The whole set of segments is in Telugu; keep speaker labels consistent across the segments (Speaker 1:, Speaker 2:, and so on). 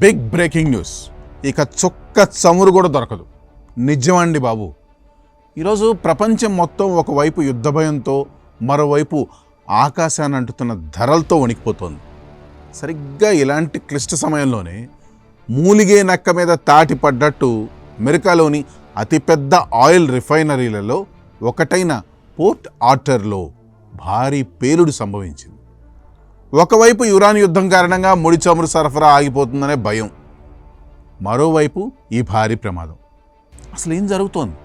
Speaker 1: Big breaking news. ఇక చుక్క చమురు కూడా దొరకదు. నిజమండి బాబు. ఈరోజు ప్రపంచం మొత్తం ఒకవైపు యుద్ధ భయంతో, మరోవైపు ఆకాశాన్ని అంటుతున్న ధరలతో వణికిపోతోంది. సరిగ్గా ఇలాంటి క్లిష్ట సమయంలోనే మూలిగే నక్క మీద తాటి పడ్డట్టు అమెరికాలోని అతిపెద్ద ఆయిల్ రిఫైనరీలలో ఒకటైన పోర్ట్ ఆర్టర్లో భారీ పేలుడు సంభవించింది. ఒకవైపు ఇరాన్ యుద్ధం కారణంగా ముడి చమురు సరఫరా ఆగిపోతుందనే భయం, మరోవైపు ఈ భారీ ప్రమాదం. అసలు ఏం జరుగుతోంది?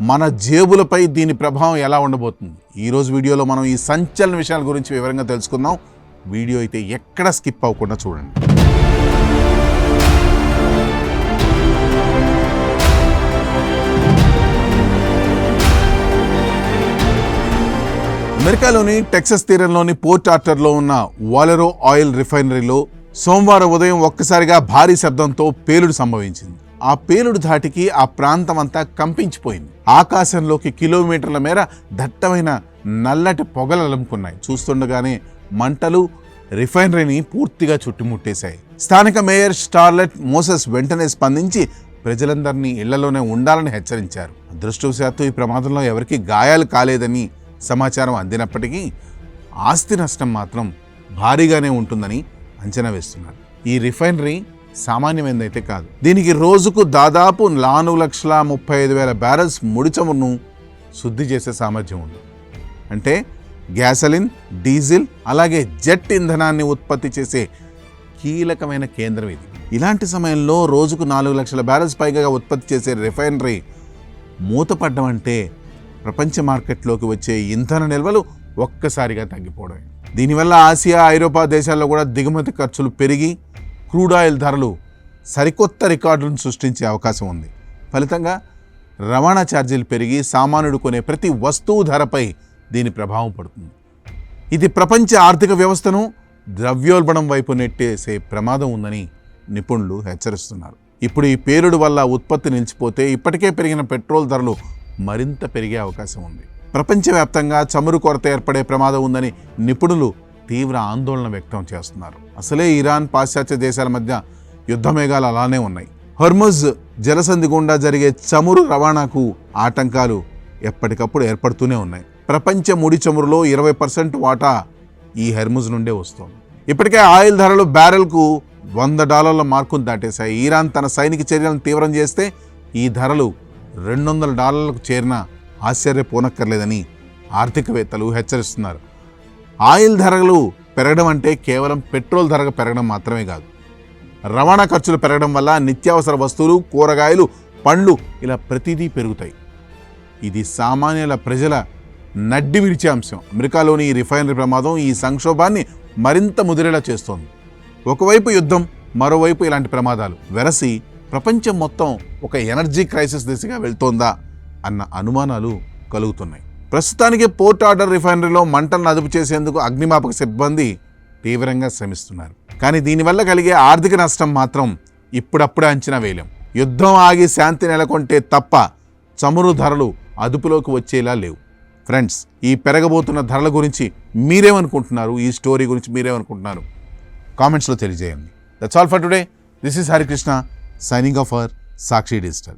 Speaker 1: మన జేబులపై దీని ప్రభావం ఎలా ఉండబోతుంది? ఈరోజు వీడియోలో మనం ఈ సంచలన విషయాల గురించి వివరంగా తెలుసుకుందాం. వీడియో అయితే ఎక్కడ స్కిప్ అవ్వకుండా చూడండి. అమెరికాలోని టెక్సస్ తీరంలోని పోర్ట్ ఆర్టర్లో ఉన్న వాలెరో ఆయిల్ రిఫైనరీలో సోమవారం ఉదయం ఒక్కసారిగా భారీ శబ్దంతో పేలుడు సంభవించింది. ఆ పేలుడు ధాటికి ఆ ప్రాంతం అంతా కంపించిపోయింది. ఆకాశంలోకి కిలోమీటర్ల మేర దట్టమైన నల్లటి పొగలు అలుముకున్నాయి. చూస్తుండగానే మంటలు రిఫైనరీని పూర్తిగా చుట్టుముట్టేశాయి. స్థానిక మేయర్ స్టార్లెట్ మోసెస్ వెంటనే స్పందించి ప్రజలందరినీ ఇళ్లలోనే ఉండాలని హెచ్చరించారు. అదృష్టవశాత్తు ఈ ప్రమాదంలో ఎవరికీ గాయాలు కాలేదని సమాచారం అందినప్పటికీ ఆస్తి నష్టం మాత్రం భారీగానే ఉంటుందని అంచనా వేస్తున్నారు. ఈ రిఫైనరీ సామాన్యమైనదైతే కాదు. దీనికి రోజుకు దాదాపు 4,35,000 బ్యారెల్స్ ముడి చమురును శుద్ధి చేసే సామర్థ్యం ఉంది. అంటే గ్యాసలిన్, డీజిల్ అలాగే జెట్ ఇంధనాన్ని ఉత్పత్తి చేసే కీలకమైన కేంద్రం ఇది. ఇలాంటి సమయంలో రోజుకు 4 లక్షల బ్యారెల్స్ పైగా ఉత్పత్తి చేసే రిఫైనరీ మూతపడ్డం అంటే ప్రపంచ మార్కెట్లోకి వచ్చే ఇంధన నిల్వలు ఒక్కసారిగా తగ్గిపోవడమే. దీనివల్ల ఆసియా, ఐరోపా దేశాల్లో కూడా దిగుమతి ఖర్చులు పెరిగి క్రూడ్ ఆయిల్ ధరలు సరికొత్త రికార్డులను సృష్టించే అవకాశం ఉంది. ఫలితంగా రవాణా ఛార్జీలు పెరిగి సామాన్యుడు కొనే ప్రతి వస్తువు ధరపై దీని ప్రభావం పడుతుంది. ఇది ప్రపంచ ఆర్థిక వ్యవస్థను ద్రవ్యోల్బణం వైపు నెట్టేసే ప్రమాదం ఉందని నిపుణులు హెచ్చరిస్తున్నారు. ఇప్పుడు ఈ పేలుడు వల్ల ఉత్పత్తి నిలిచిపోతే ఇప్పటికే పెరిగిన పెట్రోల్ ధరలు మరింత పెరిగే అవకాశం ఉంది. ప్రపంచవ్యాప్తంగా చమురు కొరత ఏర్పడే ప్రమాదం ఉందని నిపుణులు తీవ్ర ఆందోళన వ్యక్తం చేస్తున్నారు. అసలే ఇరాన్, పాశ్చాత్య దేశాల మధ్య యుద్ధ మేఘాలు అలానే ఉన్నాయి. హర్ముజ్ జలసంధి గుండా జరిగే చమురు రవాణాకు ఆటంకాలు ఎప్పటికప్పుడు ఏర్పడుతూనే ఉన్నాయి. ప్రపంచ ముడి చమురులో 20% వాటా ఈ హర్ముజ్ నుండే వస్తోంది. ఇప్పటికే ఆయిల్ ధరలు బ్యారెల్కు $100 మార్కును దాటేశాయి. ఇరాన్ తన సైనిక చర్యలను తీవ్రం చేస్తే ఈ ధరలు $200 చేరినా ఆశ్చర్యపోనక్కర్లేదని ఆర్థికవేత్తలు హెచ్చరిస్తున్నారు. ఆయిల్ ధరలు పెరగడం అంటే కేవలం పెట్రోల్ ధర పెరగడం మాత్రమే కాదు. రవాణా ఖర్చులు పెరగడం వల్ల నిత్యావసర వస్తువులు, కూరగాయలు, పండ్లు ఇలా ప్రతిదీ పెరుగుతాయి. ఇది సామాన్యుల ప్రజల నడ్డి విరిచే అంశం. అమెరికాలోని ఈ రిఫైనరీ ప్రమాదం ఈ సంక్షోభాన్ని మరింత ముదిరేలా చేస్తోంది. ఒకవైపు యుద్ధం, మరోవైపు ఇలాంటి ప్రమాదాలు వెరసి ప్రపంచం మొత్తం ఒక ఎనర్జీ క్రైసిస్ దిశగా వెళ్తోందా అన్న అనుమానాలు కలుగుతున్నాయి. ప్రస్తుతానికి పోర్ట్ ఆర్టర్ రిఫైనరీలో మంటలను అదుపు చేసేందుకు అగ్నిమాపక సిబ్బంది తీవ్రంగా శ్రమిస్తున్నారు. కానీ దీనివల్ల కలిగే ఆర్థిక నష్టం మాత్రం ఇప్పుడప్పుడే అంచనా వేయలేం. యుద్ధం ఆగి శాంతి నెలకొంటే తప్ప చమురు ధరలు అదుపులోకి వచ్చేలా లేవు. ఫ్రెండ్స్, ఈ పెరగబోతున్న ధరల గురించి మీరేమనుకుంటున్నారు? ఈ స్టోరీ గురించి మీరేమనుకుంటున్నారు? కామెంట్స్లో తెలియజేయండి. That's all for today. This is Harikrishna signing off for Sakshi Digital.